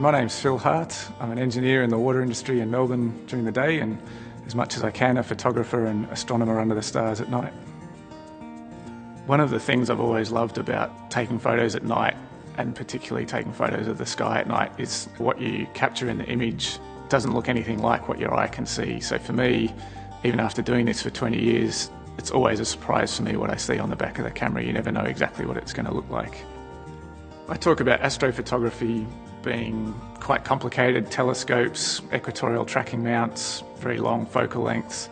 My name's Phil Hart. I'm an engineer in the water industry in Melbourne during the day and, as much as I can, a photographer and astronomer under the stars at night. One of the things I've always loved about taking photos at night, and particularly taking photos of the sky at night, is what you capture in the image doesn't look anything like what your eye can see. So for me, even after doing this for 20 years, it's always a surprise for me what I see on the back of the camera. You never know exactly what it's going to look like. I talk about astrophotography being quite complicated: telescopes, equatorial tracking mounts, very long focal lengths,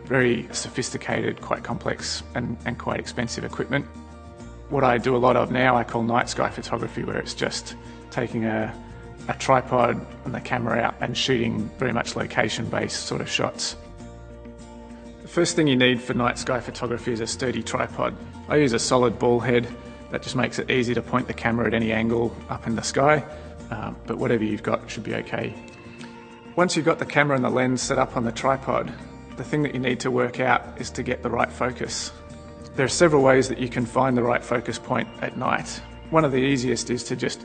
very sophisticated, quite complex and quite expensive equipment. What I do a lot of now I call night sky photography, where it's just taking a tripod and the camera out and shooting very much location-based sort of shots. The first thing you need for night sky photography is a sturdy tripod. I use a solid ball head. That just makes it easy to point the camera at any angle up in the sky, but whatever you've got should be okay. Once you've got the camera and the lens set up on the tripod, the thing that you need to work out is to get the right focus. There are several ways that you can find the right focus point at night. One of the easiest is to just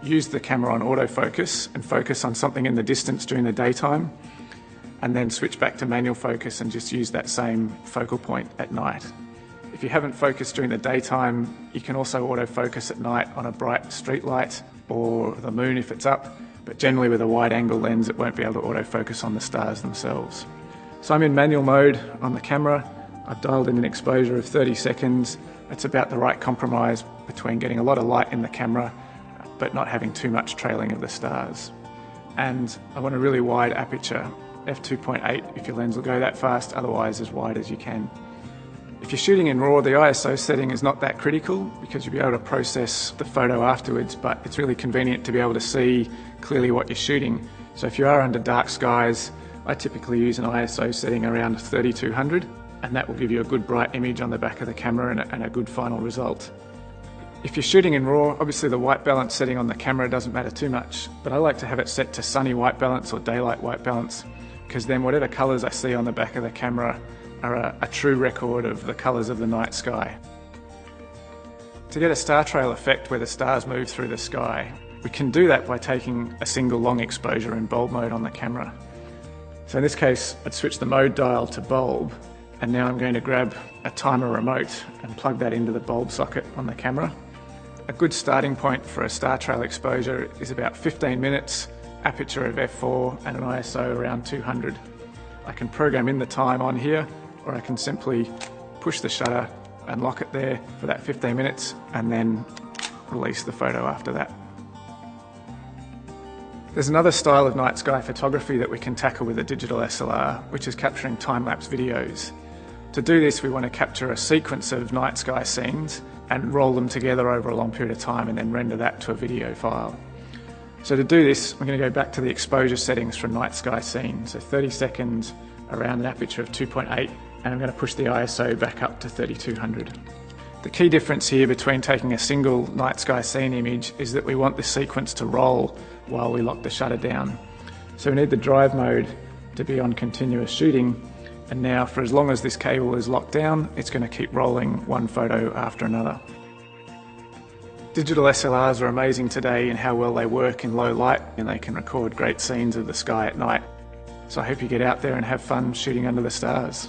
use the camera on autofocus and focus on something in the distance during the daytime, and then switch back to manual focus and just use that same focal point at night. If you haven't focused during the daytime, you can also autofocus at night on a bright street light or the moon if it's up, but generally with a wide angle lens it won't be able to autofocus on the stars themselves. So I'm in manual mode on the camera. I've dialed in an exposure of 30 seconds. It's about the right compromise between getting a lot of light in the camera but not having too much trailing of the stars. And I want a really wide aperture, f2.8 if your lens will go that fast, otherwise as wide as you can. If you're shooting in RAW, the ISO setting is not that critical because you'll be able to process the photo afterwards, but it's really convenient to be able to see clearly what you're shooting. So if you are under dark skies, I typically use an ISO setting around 3200, and that will give you a good bright image on the back of the camera and a good final result. If you're shooting in RAW, obviously the white balance setting on the camera doesn't matter too much, but I like to have it set to sunny white balance or daylight white balance, because then whatever colours I see on the back of the camera are a true record of the colours of the night sky. To get a star trail effect where the stars move through the sky, we can do that by taking a single long exposure in bulb mode on the camera. So in this case, I'd switch the mode dial to bulb, and now I'm going to grab a timer remote and plug that into the bulb socket on the camera. A good starting point for a star trail exposure is about 15 minutes, aperture of f4 and an ISO around 200. I can program in the time on here, or I can simply push the shutter and lock it there for that 15 minutes and then release the photo after that. There's another style of night sky photography that we can tackle with a digital SLR, which is capturing time-lapse videos. To do this, we want to capture a sequence of night sky scenes and roll them together over a long period of time and then render that to a video file. So to do this, I'm going to go back to the exposure settings for a night sky scene. So 30 seconds around an aperture of 2.8, and I'm going to push the ISO back up to 3200. The key difference here between taking a single night sky scene image is that we want this sequence to roll while we lock the shutter down. So we need the drive mode to be on continuous shooting, and now for as long as this cable is locked down, it's going to keep rolling one photo after another. Digital SLRs are amazing today in how well they work in low light, and they can record great scenes of the sky at night. So I hope you get out there and have fun shooting under the stars.